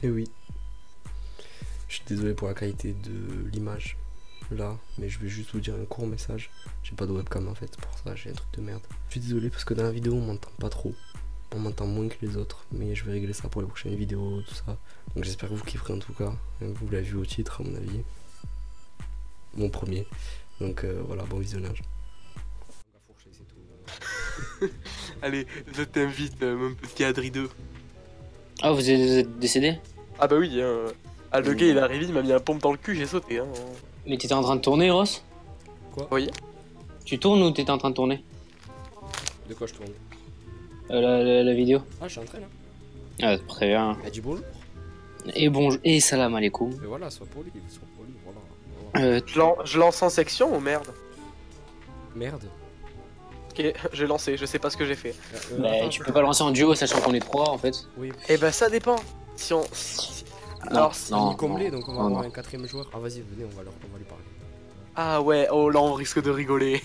Et oui. Je suis désolé pour la qualité de l'image là, mais je vais juste vous dire un court message. J'ai pas de webcam en fait, pour ça j'ai un truc de merde. Je suis désolé parce que dans la vidéo on m'entend pas trop. On m'entend moins que les autres, mais je vais régler ça pour les prochaines vidéos, tout ça. Donc j'espère que vous kifferez en tout cas. Vous l'avez vu au titre à mon avis. Mon premier. Donc voilà, bon visionnage. Allez, je t'invite, mon petit Adri 2. Ah, vous êtes décédé? Ah bah oui, ah, le gars il est arrivé, il m'a mis un pompe dans le cul, j'ai sauté. Hein. Mais t'étais en train de tourner, Ross? Quoi? Oui. Tu tournes ou t'étais en train de tourner? De quoi je tourne? La vidéo? Ah, je suis en train là. Ah, très bien. Elle dit bonjour. Et bonjour, et salam alaikum. Mais voilà, sois poli, voilà. Je lance en section ou merde? Merde. Ok, j'ai lancé, je sais pas ce que j'ai fait. Bah, tu peux pas le lancer en duo sachant qu'on est trois en fait. Oui. Eh bah ça dépend. Si on... Alors, si... On est comblé, donc on va avoir non. un quatrième joueur. Ah vas-y, venez, on va lui parler. Ah ouais, oh là on risque de rigoler.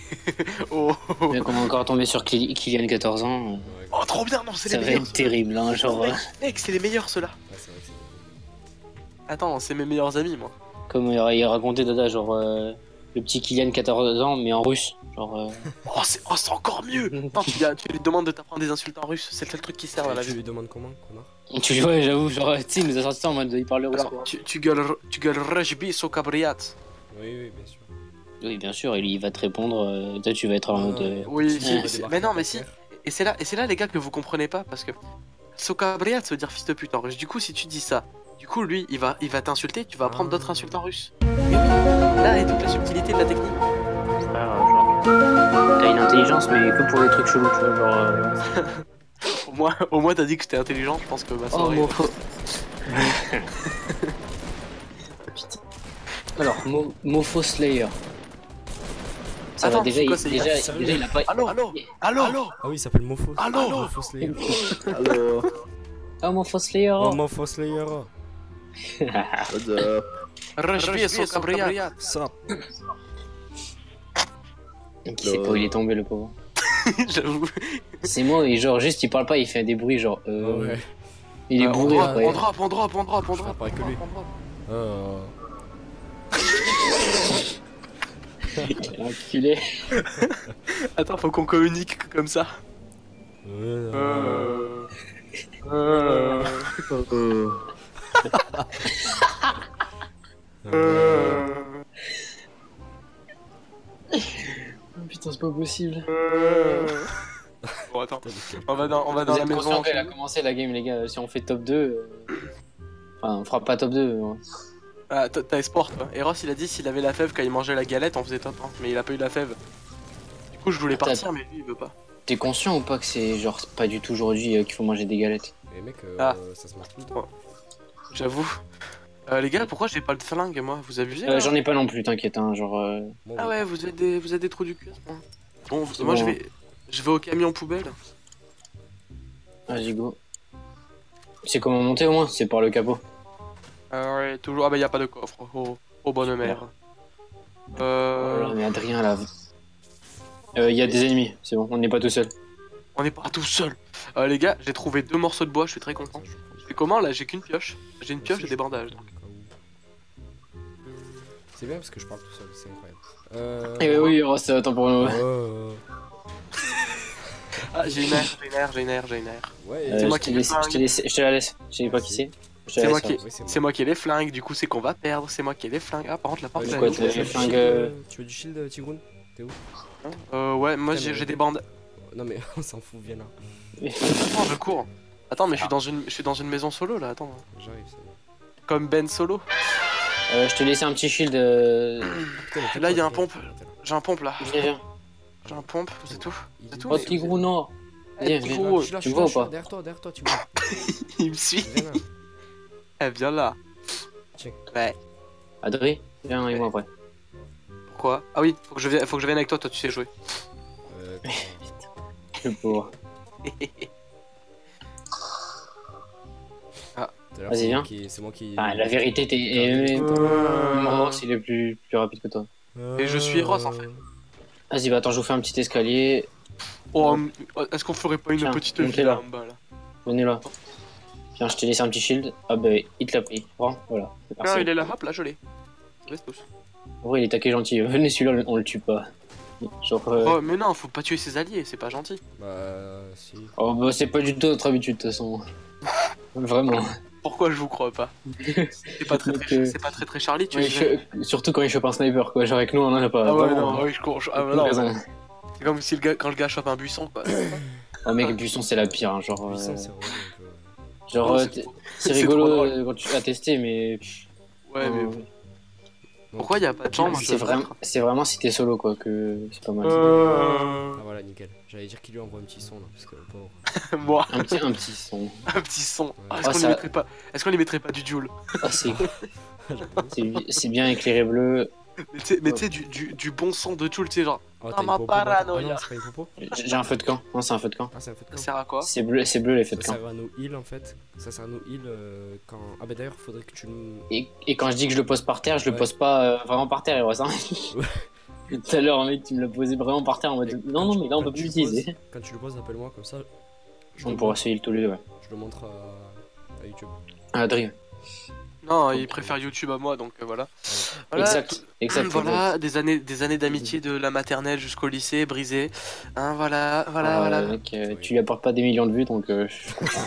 Oh, Mais qu'on va encore tomber sur Kylian 14 ans. oh trop bien, non c'est Ça les va meilleurs. être terrible, hein, genre. Mec, c'est les meilleurs ceux-là. Ouais, c'est vrai que c'est... Attends, c'est mes meilleurs amis moi. Comme il racontait Dada, genre le petit Kylian 14 ans, mais en russe. Genre. Oh c'est encore mieux. Attends, tu lui demandes de t'apprendre des insultes en russe, c'est le seul truc qui sert à la Tu vie. lui demandes comment, connard? Tu lui vois, j'avoue, genre, tu sais, il nous a sorti ça en mode il parle russe. Alors, tu gueules Rajbi Sokabriat. Oui, bien sûr. Oui, bien sûr, il va te répondre. Toi, tu vas être en mode. Oui, Ouais. mais non, mais si. Et c'est là les gars que vous comprenez pas parce que Sokabriat ça veut dire fils de pute en russe. Du coup, si tu dis ça, du coup lui il va t'insulter, tu vas apprendre d'autres insultes en russe. Et oui, là est toute la subtilité de la technique. Frère, genre. T'as une intelligence, mais que pour les trucs chelous, tu vois, genre. Au moins t'as dit que j'étais intelligent, je pense que ma Oh, soirée. mofo. Putain. Alors, Mofo Slayer. Ça Attends, va, déjà, c'est quoi, c'est- déjà, sérieux il a pas. Allô Allô Ah oui, il s'appelle Mofo. Allô Mofo Slayer. Hello. Oh, Mofo Slayer. Oh, Mofo Slayer. What's up? Rajbi Sokabriat. Ça. Qui sait pas où il est tombé, le pauvre. J'avoue. C'est moi, et genre, juste, il parle pas, il fait des bruits, genre. Ouais. Il est On bourré, drop, après. on drop. Je fais pareil que lui. Enculé. Attends, faut qu'on communique comme ça. Oh, putain, c'est pas possible. Bon attends, on va dans Vous la êtes maison. conscients qu'elle a commencé la game, les gars. Si on fait top 2, enfin, on fera pas top 2. Hein. Ah, t'as sport toi. Et Ross il a dit s'il avait la fève quand il mangeait la galette on faisait top 1, mais il a pas eu la fève. Du coup je voulais partir mais lui il veut pas. T'es conscient ou pas que c'est genre pas du tout aujourd'hui qu'il faut manger des galettes? Mais mec, Ah. ça se mange tout le temps. J'avoue. Les gars pourquoi j'ai pas le flingue moi? Vous abusez là J'en ai pas non plus, t'inquiète, hein, genre. Bon, Ah ouais vous êtes des trous du cul. Bon C'est moi bon. je vais au camion poubelle. Vas-y, go. C'est comment monter au moins? C'est par le capot. Ouais toujours. Ah bah y a pas de coffre. Oh bonne mère. Voilà, mais Adrien là. Y a des ennemis, c'est bon, on n'est pas tout seul. On est pas tout seul. Les gars j'ai trouvé 2 morceaux de bois, je suis très content. C'est comment là? J'ai qu'une pioche. J'ai une pioche et des bandages. Donc. C'est bien parce que je parle tout seul, c'est incroyable. Eh oui, oh, c'est attends pour nous. Ah j'ai une air. Ouais, C'est moi je qui te l'ai laisse, flingue. je te la laisse. Je sais pas qui c'est. Je te la C'est moi laisse, qui, ouais. Oui, c'est moi. c'est moi qui ai les flingues, du coup c'est qu'on va perdre, c'est moi qui ai les flingues. Ah par contre la porte Ouais, elle quoi, est t'as- ouverte. flingue, Tu veux du shield, Tigroun? T'es où? Ouais moi Putain, mais- j'ai des bandes. Non mais on s'en fout, viens là. Attends je cours. Attends mais je suis dans une maison solo là, attends. J'arrive, c'est bon. Comme Ben Solo. Je te laissais un petit shield. Putain, mais Là, il y a un t'es quoi, pompe. t'es là. J'ai un pompe là. Viens. J'ai un pompe, c'est tout. Il- C'est tout. Oh, Tigrou, non. Viens, viens. Tigrou, Je suis là, tu je suis vois là, ou pas? derrière toi, tu vois. Il me suit. Viens là. Eh viens là. Tiens. Ouais. Adri, viens avec moi après. Pourquoi? Ah oui, faut que je vienne avec toi, toi tu sais jouer. Le pauvre. Tout à l'heure, Vas-y, c'est moi viens. C'est moi qui. Ah, la vérité, t'es. Ross, il est plus rapide que toi. Et je suis Ross, en fait. Vas-y, bah attends, je vous fais un petit escalier. Oh, est-ce qu'on ferait pas une Tiens, petite montez villa là. en bas là? Venez là. Tiens, je t'ai laissé un petit shield. Ah bah, il te l'a pris. Bon, voilà. Ah, Merci. il est là, hop, là, je l'ai. Reste tous. En vrai, il est taqué gentil. Venez, celui-là, on le tue pas. Genre. Oh, mais non, faut pas tuer ses alliés, c'est pas gentil. Bah, si. Oh bah, c'est pas du tout notre habitude, de toute façon. Vraiment. Pourquoi je vous crois pas? C'est pas très Donc, très Charlie, tu ouais, sais. surtout quand il chope un sniper, quoi. Genre, avec nous, on en a pas. Ah ouais, Vraiment. non, oui, je cours. Ah, Aucune non, raison. c'est comme si quand le gars chope un buisson, quoi. Oh, mec, Buisson, c'est la pire, hein. Genre. Puissant, c'est relou un peu. Genre, Non, c'est trop- c'est c'est rigolo trop drôle. quand tu as testé, mais. Ouais, mais euh, pourquoi y a pas de chambre? c'est vraiment si t'es solo, quoi, que c'est pas mal. Ah voilà, nickel. J'allais dire qu'il lui envoie un petit son là, parce que le pauvre. Moi, Un petit son. un petit son. Ah, Oh, ça- Est-ce qu'on lui mettrait pas du Joule? Ah, c'est bien éclairé bleu. Mais tu sais, du bon son de Joule, tu sais, genre. Oh, Ah, une ma popo, moi, paranoïa. Ah non, c'est pas une popo. J'ai un feu de camp. Non, c'est un feu de camp. Ah, c'est un feu de Ça camp. sert à quoi? C'est bleu les feux de Ça camp. sert à nos heals en fait. Ça sert à nos heals quand. Ah, bah d'ailleurs, faudrait que tu me. Et quand je dis que je le pose par terre, je le Ouais. pose pas vraiment par terre, Eros, hein. Tout à l'heure, mec, tu me l'as posé vraiment par terre en mode. Non, non, mais là, on peut plus l'utiliser. Quand tu le poses, appelle-moi comme ça. On pourra se heal tous les deux, ouais. Je le montre à YouTube. Adrien. Non, il préfère YouTube à moi, donc voilà. Voilà, Exact. Exact. Voilà, des années d'amitié de la maternelle jusqu'au lycée, brisées. Hein, voilà. Mec, tu lui apportes pas des millions de vues, donc je comprends.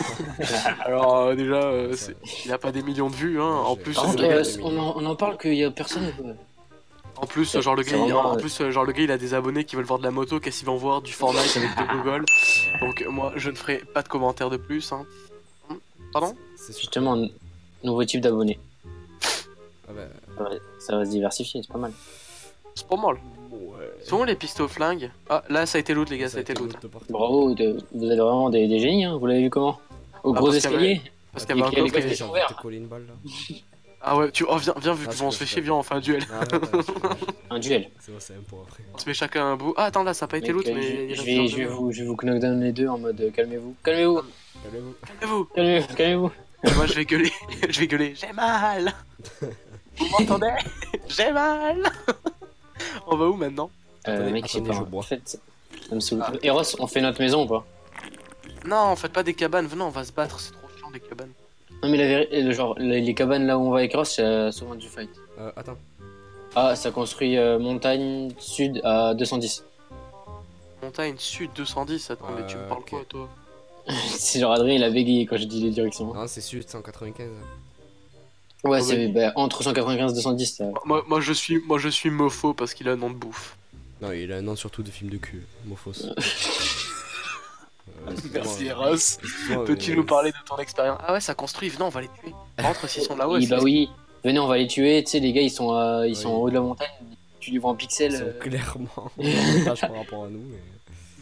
Alors déjà, Ça. il a pas des millions de vues, hein. En plus, Par contre, Ouais, on en parle qu'il y a personne. Quoi. en plus, genre le c'est gars, vraiment, en plus, genre le gars, il a des abonnés qui veulent voir de la moto, qu'est-ce qu'ils vont voir du Fortnite avec de Google. Donc moi, je ne ferai pas de commentaires de plus. Hein. Pardon? C'est sûr. Justement, nouveau type d'abonnés. Ah bah. Ça va se diversifier, c'est pas mal. C'est pas mal. Ouais. Sont où les pistes aux flingues? Ah, là, ça a été loot, les gars, ça a été loot. de partout. Bravo, vous êtes vraiment des génies, hein. Vous l'avez vu comment? Au Ah, gros parce qu'il y avait- escalier. Parce qu'il y avait un Il y a les coffre. gars qui J'ai sont envie de verts. te coller une balle là. Ah ouais, viens, vu Ah, qu'on se fait c'est chier, viens, on fait un duel. Ah, ouais, ouais, Un duel. c'est bon, c'est un pour après. On se met chacun un bout. Ah, attends, là, ça a pas été Mec, loot, mais. je il reste vais, bien je vais deux. vous, je vais vous knockdown les deux en mode calmez-vous. Calmez-vous. Calmez-vous. Calmez-vous. Calmez-vous. Calmez-vous. Et moi, je vais gueuler. Je vais gueuler. J'ai mal. Vous m'entendez? J'ai mal. On va où maintenant? Mec, je sais attendez, pas. je En bois. fait, ça me saoule. Eros, on fait notre maison ou pas? Non, faites pas des cabanes. Venez, on va se battre. C'est trop chiant des cabanes. Non, mais la vérité, genre, les cabanes là où on va avec Eros, c'est souvent du fight. Attends. Ah, ça construit montagne sud à 210. Montagne sud 210. Attends, mais tu me parles ok. quoi, toi? C'est genre Adrien, il a bégayé quand je dis les directions. Non, c'est sud 195. Ouais, Ah, c'est bah, entre 195 et 210. Ça. Moi, je suis mofo parce qu'il a un nom de bouffe. Non, il a un nom surtout de film de cul. Mofos. Merci, Eros. Peux-tu nous parler de ton expérience? Ah ouais, ça construit. Venez, on va les tuer. Rentre s'ils sont là-haut. Oui, bah oui. Venez, on va les tuer. Tu sais, les gars, ils sont en haut de la montagne. Tu les vois en Ils pixels. sont clairement en avantage par rapport à nous.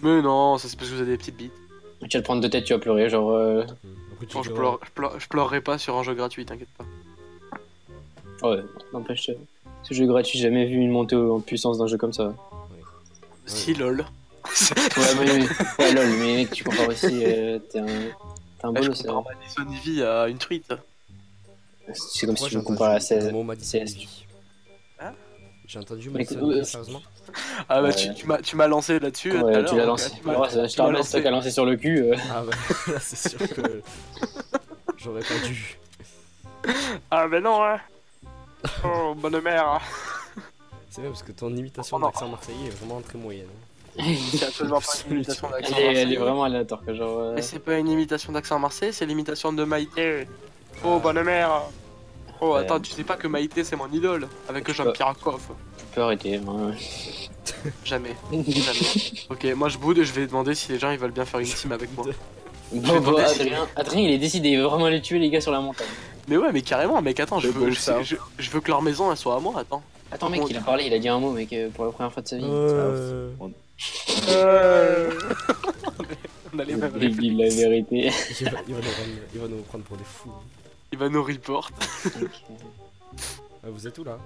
Mais non, ça c'est parce que vous avez des petites bites. Tu vas te prendre de tête, tu vas pleurer. Genre. Après, tu Non, diras- je pleurerai pas sur un jeu gratuit, t'inquiète pas. Ouais, n'empêche. Ce jeu gratuit, j'ai jamais vu une montée en puissance d'un jeu comme ça. Si, lol. Ouais, ouais, lol, mais mec, tu compares aussi. T'es un Ouais, je bolos. compare Madison Ivy à une truite. C'est comme si Moi, tu j'ai me comparais à entendu le 16. mot Madison CS. Ivy. Hein J'ai entendu Mec, Madison Ivy, sérieusement. Ah bah Ouais. tu m'as lancé là-dessus. tout à Ouais, l'heure, tu l'as donc, lancé. tu m'as- Ouais, je tu te m'as remets, c'est toi qui as lancé sur le cul. Ah bah là, c'est sûr que j'aurais pas dû. Ah bah non, hein. Oh, bonne mère. C'est vrai parce que ton imitation Oh, non. d'accent marseillais est vraiment très moyenne. C'est absolument pas une imitation d'accent Elle est marseillais. vraiment aléatoire. Que genre, Mais c'est pas une imitation d'accent marseillais, c'est l'imitation de Maïté. Oh, bonne mère. Oh, Ouais. attends, tu sais pas que Maïté c'est mon idole, avec Jean-Pierre Coff. tu peux arrêter. Hein. Jamais. Jamais. Ok, moi je boude et je vais demander si les gens ils veulent bien faire une team avec moi. Bon, Adrien, il est décidé, il veut vraiment les tuer, les gars, sur la montagne. Mais ouais, mais carrément, mec, attends, Le bon ça. je veux que leur maison elle soit à moi, attends. Attends, mec, il a parlé, il a dit un mot, mec, pour la première fois de sa vie. On a les mêmes Il dit la vérité. Il va nous prendre pour des fous. Il va nous report. Vous êtes où là?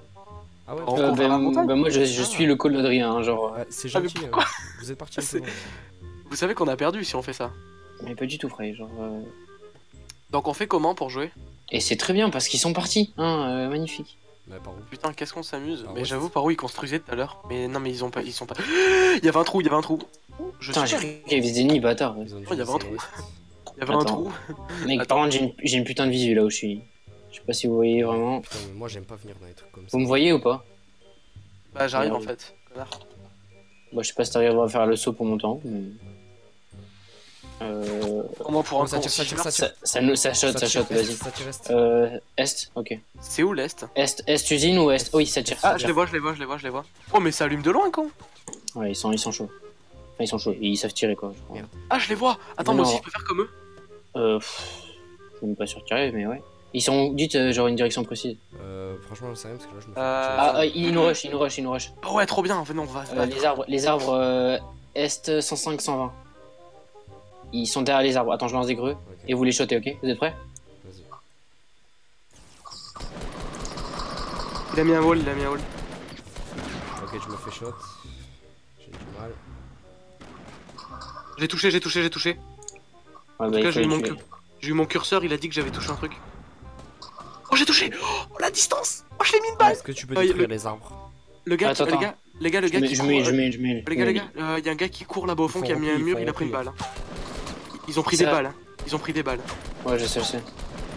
Ah ouais, En- rencontre à la montagne moi, je suis le call d'Adrien, hein, genre. c'est Ah, mais gentil. pourquoi Vous êtes parti un C'est- peu loin. Vous savez qu'on a perdu si on fait ça. Mais pas du tout, frère, genre. Donc on fait comment pour jouer? Et c'est très bien parce qu'ils sont partis, hein, magnifique. Mais par où? Putain, qu'est-ce qu'on s'amuse. Ah Mais ouais, j'avoue, c'est- par où ils construisaient tout à l'heure. Mais non, mais ils sont pas. Il y avait un trou, il y avait un trou. Je Putain, suis j'ai cru qu'il y avait des ennemis, bâtard. Ils ont dû Oh, il y avait laisser un trou. le reste. Il y avait un Attends. trou. Mec, Attends. par contre, j'ai une putain de visu là où je suis. Je sais pas si vous voyez vraiment. Putain, mais moi j'aime pas venir dans les trucs comme ça. Vous me voyez ou pas? Bah, j'arrive en Merde. fait. Connard. Bah, je sais pas si t'arriveras à faire le saut pour mon temps. Mais... Comment pour un Ça tire, con, ça si tire, je ça meurs, tire. ça shot, vas-y. Ça tire est. Est, ok. C'est où l'Est? Est usine ou est? Oui, ça tire. Ah, ça je tire. les vois, je les vois, je les vois, je les vois. Oh, mais ça allume de loin, con. Ouais, ils sont chauds. Enfin, ils sont chauds, ils savent tirer quoi. Je crois. Merde. Ah, je les vois. Attends, Non. moi aussi, je peux faire comme eux. Je suis même pas sûr de tirer, mais ouais. Ils sont, dites, genre une direction précise. Franchement, j'en sais rien parce que là je me fais. Ah, ils nous rush. Oh, ouais, trop bien. Venez, on va se battre. Les arbres est 105, 120. Ils sont derrière les arbres. Attends, je lance des greux Ok, et vous les shotez, ok? Vous êtes prêts? vas-y. Il a mis un wall, il a mis un wall. Ok, je me fais shot. J'ai du mal. J'ai touché, j'ai touché, j'ai touché. Ouais, En bah, tout cas, il faut les tuer. j'ai eu mon curseur, il a dit que j'avais touché un truc. Oh, j'ai touché. Oh, la distance. Oh, je l'ai mis une balle. Est-ce que tu peux Ah, détruire le- les arbres? Le gars, Attends, les gars, les gars, le gars qui Je court. mets. Les gars, il y a un gars qui court là-bas au fond, Ils qui a font mis un repli, mur, ils il a font pris une repli. balle. Ils ont pris Ça- des balles. Ils ont pris des balles. Ouais, je sais.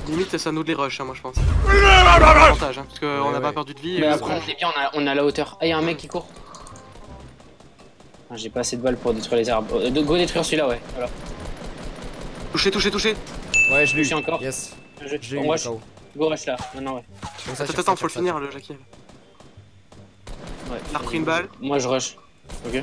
Limite, ça nous les rush, hein, moi je pense. Avantage, hein, parce qu'on Ouais, n'a pas ouais. perdu de vie. Mais et après, on est bien, on a la hauteur. Ah, il y a un mec qui court. Ah, j'ai pas assez de balles pour détruire les arbres. Go détruire celui-là, ouais. Voilà. Touché, touché, touché. Ouais, je l'ai Touché eu. encore. Yes. Je J'ai eu moi, le KO. go rush là. Non, ouais. Bon, ça tire, Attends, ça faut le tire, finir, ça le Jackie. Ouais. Il a repris une balle. Moi, je rush. Ok.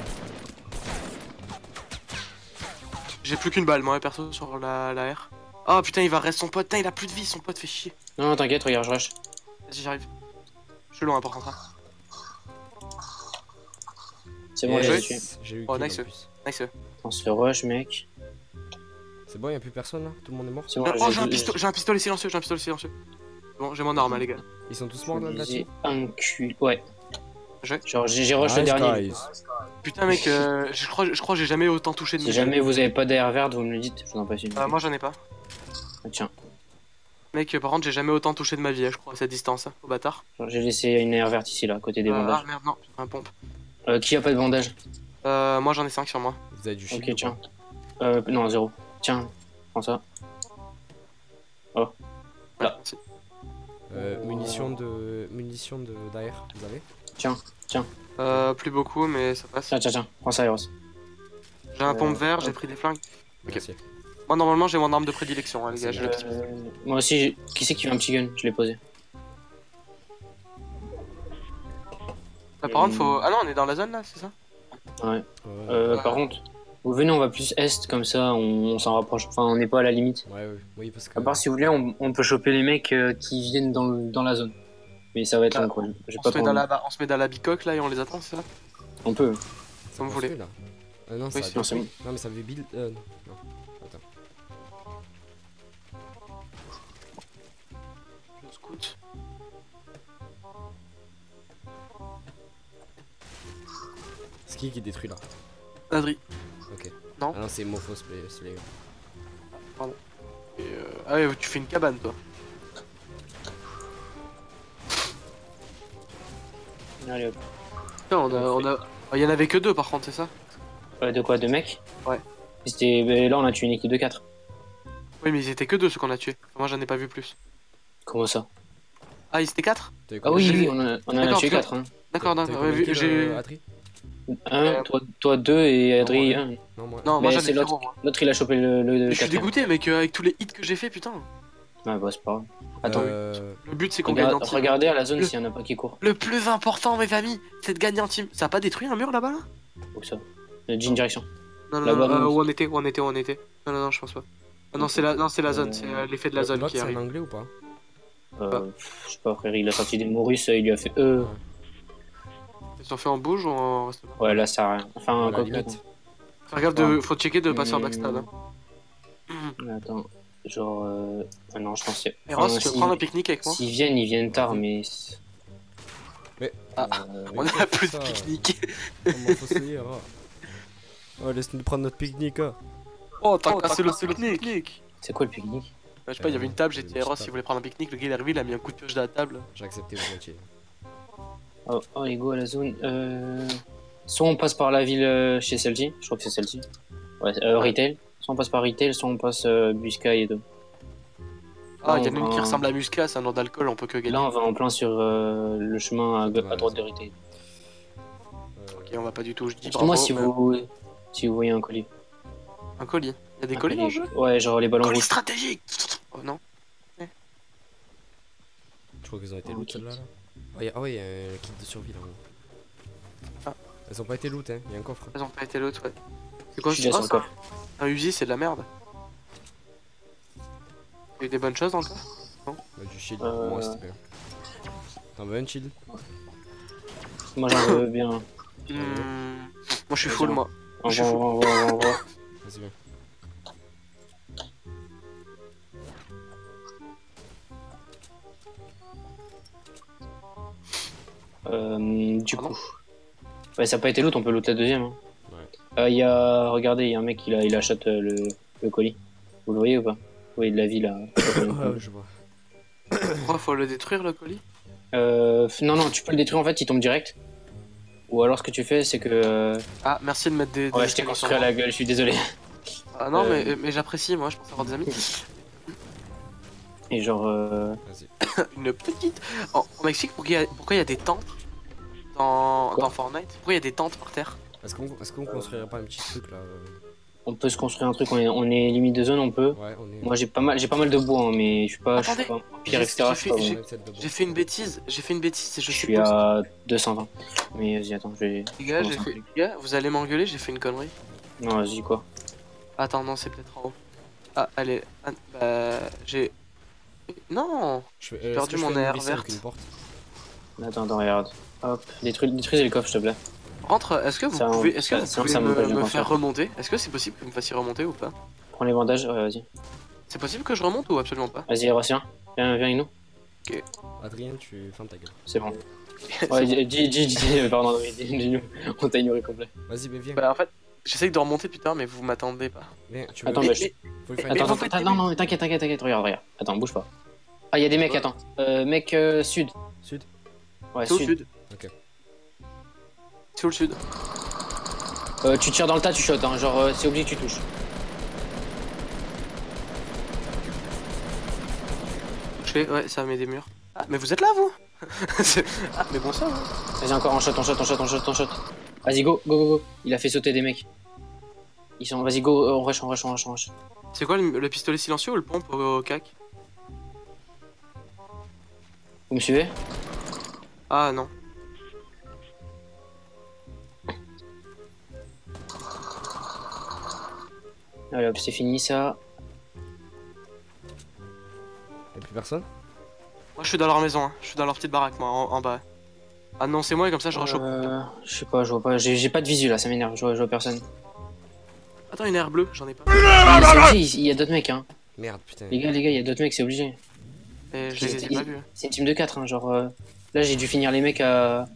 J'ai plus qu'une balle, moi, perso, sur la R. Oh putain, il va rester son pote. Putain, il a plus de vie, son pote fait chier. Non, t'inquiète, regarde, je rush. Vas-y, j'arrive. Je suis loin, par contre. Hein. C'est bon, Yes. j'ai tué. J'ai eu Oh, kill, nice. en plus. Nice. On se fait rush, mec. C'est bon, y'a plus personne là? Tout le monde est mort? C'est bon, Oh, j'ai un pistolet silencieux, Bon, j'ai mon arme, hein, les gars. Ils sont tous morts là-dessus? un cul. Ouais. Je- Genre, j'ai rush le Nice, dernier. guys. Putain, mec, je crois que j'ai jamais autant touché de Si mes jamais vous avez pas d'air verte, vous me le dites, je vous en passe une. Moi, j'en ai pas. Ah, tiens, Mec, par contre, j'ai jamais autant touché de ma vie, je crois, à cette distance, hein, au bâtard. genre, j'ai laissé une air verte ici, là, à côté des Ah bandages. merde, non, j'ai un pompe. Qui a pas de bandage? Moi, j'en ai 5 sur moi. Vous avez du shield? Ok, ou tiens. pas Non, 0. Tiens, prends ça. Là. Merci. Munitions de d'AR, vous avez? Plus beaucoup, mais ça passe. Tiens, prends ça, Eros. J'ai un pompe vert, j'ai pris des flingues. Ok. Merci. Moi, normalement, j'ai mon arme de prédilection, hein, les gars. J'ai le petit pistolet. Moi aussi, qui c'est qui veut un petit gun? Je l'ai posé. Par contre, faut. Ah non, on est dans la zone là, c'est ça? Ouais. Ouais, Par contre, vous venez, on va plus est, comme ça, on s'en rapproche. Enfin, on n'est pas à la limite. ouais, oui, parce que. À part si vous voulez, on peut choper les mecs qui viennent dans la zone. Mais ça va être long, quoi. J'ai On pas se, met trop dans envie. on se met dans la bicoque là et on les attend, c'est ça? On peut. Comme vous On voulez. fait, là. Non, Oui, ça c'est bon, c'est bon. Non, mais ça veut build. Non. Attends. Je scout. C'est qui détruit là? Adri. Ok. Non. Ah non, c'est Mophos, c'est les gars. Ah ouais, tu fais une cabane toi. Allez, hop. Putain, il y en avait que 2 par contre, c'est ça? De quoi? De mecs? Ouais. Là, on a tué une équipe de 4. Oui, mais ils étaient que 2 ceux qu'on a tués. Moi, j'en ai pas vu plus. Comment ça? Ah, ils étaient 4? T'as eu Ah combien? oui, J'ai- on en a D'accord, tué parce 4. Hein. D'accord, T'as eu d'accord. combien de kills, J'ai. Adri? Toi 2 et Adri moi, 1. Non, moi. Non, moi Mais j'en ai c'est 0 moi. L'autre, il a chopé le Je suis 4. dégoûté, mec, avec tous les hits que j'ai fait, putain. Ouais, bah, c'est pas grave. Attends. Le but c'est qu'on gagne en team. Regardez à la zone Le- s'il y en a pas qui courent. Le plus important, mes amis, c'est de gagner en team. Ça a pas détruit un mur là-bas là? Ou ça. Jean direction. Non, non, Là-bas, non, nous. où on était. Non, non, non, je pense pas. Ah non, c'est la zone, c'est l'effet de la zone L'autre, qui c'est en arrive. anglais ou pas? Je sais pas, frère, il a sorti des Maurice, il lui a fait Ils sont fait en bouge ou en reste pas? Ouais, là, ça sert à rien. Enfin, À la quoi limite. Faire gaffe de. Faut checker de passer en backstab. Hein. Attends, genre. Ah non, je pensais. Et Ross, tu veux prendre un pique-nique avec moi? S'ils viennent, ils viennent tard, mais. Mais- Ah. On a plus de ça. pique-nique. Comment faut se lire, ah. Oh, laisse-nous prendre notre pique-nique, ah. Oh, t'as cassé le pique-nique. C'est quoi le pique-nique? Je sais pas, il y avait une table, j'ai dit à Ross s'il voulait prendre un pique-nique, le gars il est arrivé, il a mis un coup de pioche dans la table. J'ai accepté volontiers. Oh, les go à la zone. Soit on passe par la ville chez celle-ci, je crois que c'est celle-ci. Ouais, retail. Soit on passe par Retail, soit on passe Busca et tout. Ah, il y en a on une qui va- ressemble à Muscat, c'est un nom d'alcool, on peut que gagner. Là, on va en plein sur le chemin à droite de Retail. Ok, on va pas du tout, je dis Dites-moi bravo. si vous voyez un colis. Un colis. Il y a des Un colis dans le jeu? Ouais, genre les ballons Colis rouges. stratégique. Oh non. Je crois qu'elles ont été Un loot kit. celles-là. Là. Ah ouais, il y a un kit de survie là-haut. Ah. Elles ont pas été loot, hein, il y a un coffre. Elles ont pas été l'autre, ouais. C'est Je quoi suis ce déjà sur le ça? coffre. Un Uzi, c'est de la merde. Il y a eu des bonnes choses dans le coffre? Du shield, Euh. moi c'était bien. T'en veux un shield? Moi j'en veux bien. Moi je suis Vas-y, full, on- moi. On Je suis va, fou. on va, on va. Vas-y, viens. Du Pardon coup. Ouais, ça a pas été loot, on peut loot la deuxième. Hein. Ouais. Il y a. Regardez, il y a un mec, il achète le colis. Vous le voyez ou pas? Oui, de la vie là. Ouais, je vois. Pourquoi faut le détruire le colis? Non, non, tu peux le détruire en fait, il tombe direct. Ou alors ce que tu fais, c'est que. Ah, merci de mettre des. Ouais, je t'ai construit à la gueule, je suis désolé. Ah non, Euh. mais j'apprécie, moi, je pense avoir des amis. Et genre. Vas-y. Une petite. Oh, on m'explique pourquoi il y a des tentes dans Fortnite? Pourquoi il y a des tentes par terre? Est-ce qu'on construirait pas un petit truc là On peut se construire un truc, on est limite de zone, on peut. Ouais, on est. Moi j'ai pas mal de bois, hein, mais je suis pas. Attendez, je suis pas pire, etc. j'ai Je suis pas fait- bon. J'ai fait une bêtise, et je Je suis suis à 220. Mais vas-y, attends, je vais. Les gars, je commence un les gars, vous allez m'engueuler, j'ai fait une connerie. peu. Non, vas-y, quoi. Attends, non, c'est peut-être en haut. Ah, allez. Ah, bah, j'ai. Non! J'ai perdu mon air verte. Une porte. Attends, regarde. Hop, détruisez le coffre, s'il te plaît. Rentre, est-ce que vous Ça, pouvez, est-ce que vous ça, pouvez ça me passe me bien faire pensé. remonter? Est-ce que c'est possible que vous me fassiez remonter ou pas? Prends les bandages, ouais, vas-y. C'est possible que je remonte ou absolument pas? Vas-y, Racien, viens avec nous. Adrien, tu fermes ta gueule. C'est bon. Ouais, dis, pardon, dis-nous. On t'a ignoré complet. Vas-y, mais viens. Bah, en fait, j'essaye de remonter putain, mais vous m'attendez pas. Viens, tu veux. Attends, Mais- bah, mais- Faut lui faire une mais Attends, vous faites attends, non, t'inquiète, regarde. Attends, bouge pas. Ah, y'a des mecs, attends. Mec sud. Sud. Ouais, C'est au sud. sud. Ok. C'est où le sud? Tu tires dans le tas, tu shots, hein. Genre, c'est obligé que tu touches. Touché, ouais, ça met des murs. Ah, mais vous êtes là, vous? Ah, mais bon sang, hein. Vas-y, encore en shot. Vas-y, go. Il a fait sauter des mecs. Ils sont. Vas-y, go, on rush. C'est quoi le pistolet silencieux ou le pompe au cac? Vous me suivez? Ah non. Allez hop, c'est fini ça. Y'a plus personne? Moi, je suis dans leur maison, hein. Je suis dans leur petite baraque, moi, en bas. Ah non, c'est moi, et comme ça, je rush au. Je sais pas, je vois pas. J'ai pas de visu là, ça m'énerve, je vois personne. Attends, une air bleue, j'en ai pas. Mais c'est obligé, il y a d'autres mecs, hein. Merde, putain. Les gars, il y a d'autres mecs, c'est obligé. Et je les ai pas vus. C'est une team de 4, hein, genre. Là, j'ai dû finir les mecs à.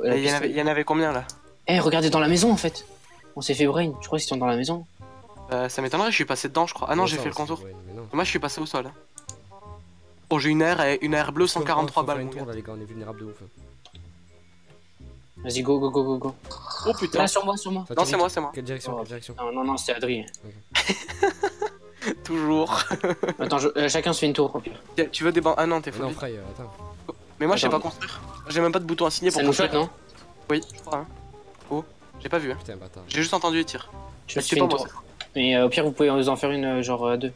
Et il y en avait combien là? Eh, regardez dans la maison en fait. On s'est fait brain, je crois qu'ils sont dans la maison. Ça m'étonnerait, je suis passé dedans, je crois. Ah non, j'ai fait le contour. Ouais, mais non. Moi, je suis passé au sol. Hein. Oh, j'ai une air bleue, 143 balles. Faut faire Mon une tour, gars. là, les gars, on est vulnérables de ouf. Vas-y, go. Oh putain. Là, sur moi. Ça Non, tire c'est vite. moi, c'est moi. Quelle direction? Oh. Quelle direction? Non, c'était Adrien. Toujours. Attends, chacun se fait une tour au pire. Tu veux des bancs? Ah non, t'es Non, fou. Fray, attends. Mais moi, je sais Attends. pas construire. J'ai même pas de bouton à signer pour Ça nous shot, construire. non? Oui, je crois. Hein. Oh, j'ai pas vu. Hein. Putain, bâtard. J'ai juste entendu les tirs. Je Je me sais suis fait pas une moi. tour. Mais au pire, vous pouvez en faire une, genre à 2. Et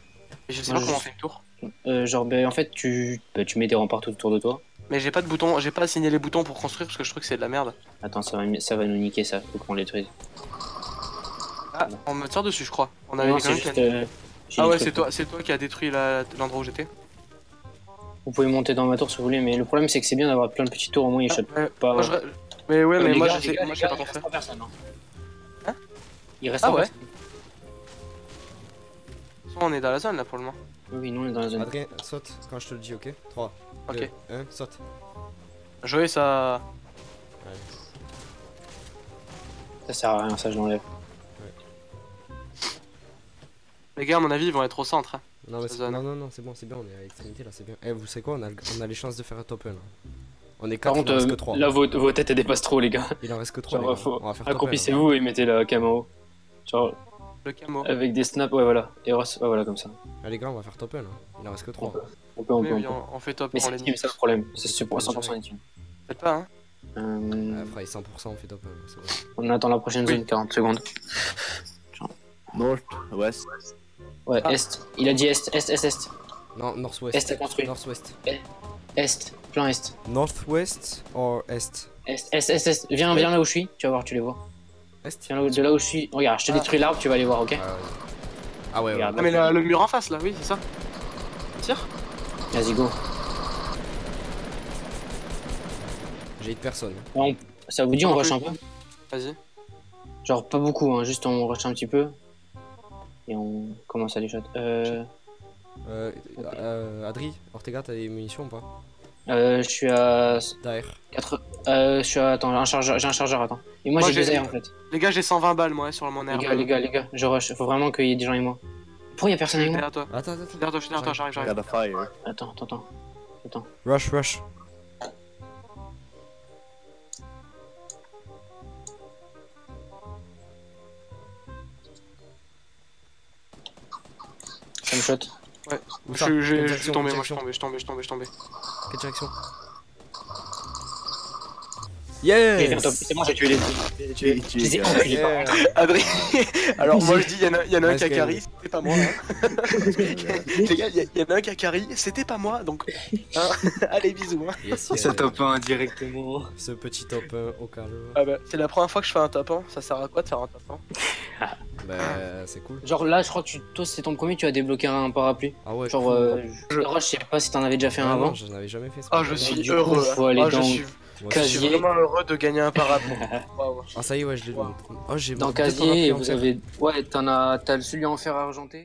je sais Moi, pas je- comment on fait une tour. Genre, en fait, tu mets des remparts tout autour de toi. Mais j'ai pas de bouton, j'ai pas assigné les boutons pour construire parce que je trouve que c'est de la merde. Attends, ça va nous niquer ça, faut qu'on les détruise. Ah, on me tire dessus, je crois. On avait Non, dit quand c'est même juste. qu'il- j'ai Ah dit ouais, truc. c'est toi qui as détruit l'endroit où j'étais. Vous pouvez monter dans ma tour si vous voulez, mais le problème c'est que c'est bien d'avoir plein de petites tours, au moins ils shot Ouais, pas. moi, Mais ouais, mais Les moi gars, je les sais, gars, moi les je sais gars, pas il quoi reste faire. 3 personnes. Hein. Hein Il reste Ah 3 ouais. personnes. On est dans la zone là pour le moment. Oui, nous on est dans la zone. Adrien, saute quand je te le dis, ok? 3, Ok. 2, 1, saute. Jouer ça. Ça sert à rien, ça je l'enlève. Les gars, à mon avis, ils vont être au centre. Hein. Non, mais Zone. non, c'est bon, on est à l'extrémité là, c'est bien. Eh, vous savez quoi? On a les chances de faire un top 1 là. On est 4, Par il en contre, reste que 3. là vos têtes elles dépassent trop, les gars. Il en reste que 3. Genre, faut On va faire top 1. accroupissez-vous et mettez la cam en haut. Genre, Le camo. Avec des snaps, ouais, voilà. Et ouais, voilà, comme ça. Ah, les gars, on va faire top 1 là. Il en reste que 3. On peut, on Oui, peut, on oui, peut. on fait top Mais pour c'est les team, c'est le problème. C'est pour 100% les teams. Faites pas, hein. Après, 100%, on fait top 1. C'est bon. On attend la prochaine Oui. zone, 40 secondes. North, west. Ouais, Ah. Est. Il a dit Est, Est, Est, Est. Non, Northwest. Est à construire. Northwest. Est, plein Est. Northwest or Est? Est, Est, Est, Est. Viens là où je suis, tu vas voir, tu les vois. Est? Viens de là où je suis. Regarde, je te Ah. détruis l'arbre, tu vas les voir, ok? Ah ouais, ouais. Regarde. Ah, mais le mur en face là, oui, c'est ça. Tire. Vas-y, go. J'ai hit personne. Ça vous dit, on rush un peu? Vas-y. Genre, pas beaucoup, hein, juste on rush un petit peu. Et on commence à les shot. Adri, Ortega, t'as des munitions ou pas? Je suis à Derrière. 4. Je suis à. Attends, j'ai un chargeur, attends. Et moi, Moi, j'ai j'ai- 2 airs en fait. Les gars, j'ai 120 balles moi sur mon air. Les gars, je rush. Faut vraiment qu'il y ait des gens avec moi. Pourquoi y'a personne avec moi? Derrière toi. Attends. Derrière toi, je suis derrière toi, j'arrive. Got a fire. Attends. Rush. Ça me shot. Où ça? Je Quelle suis tombé, moi je direction? suis tombé. Quelle direction? Et viens, top. Yes! C'est bon, j'ai tué les deux. Je les ai enculés. Yeah. Adrien, alors moi je dis, il y en a un Nice qui a game. carry, c'était pas moi. Hein. Les gars, il y en a un qui a carry, c'était pas moi, donc hein, allez bisous. Hein. Yes, Ça yes. top 1 directement. Ce petit top 1 au calme. Ah bah, c'est la première fois que je fais un top 1, ça sert à quoi de faire un top 1? Bah, c'est cool. Genre là, je crois que toi, c'est ton premier, tu as débloqué un parapluie. Ah ouais, Genre, Roche, je sais pas si t'en avais déjà fait un Ah avant. non, je n'avais jamais fait ça. Ah, je suis Du coup, heureux. faut aller Ah, dans je suis Moi, je aussi. suis Casier. vraiment heureux de gagner un parapluie. Waouh. Ah, ça y est, ouais, je l'ai. Wow. Oh, j'ai Dans deux casier, parapluies et en vous fer. avez. Ouais, t'as celui en fer argenté.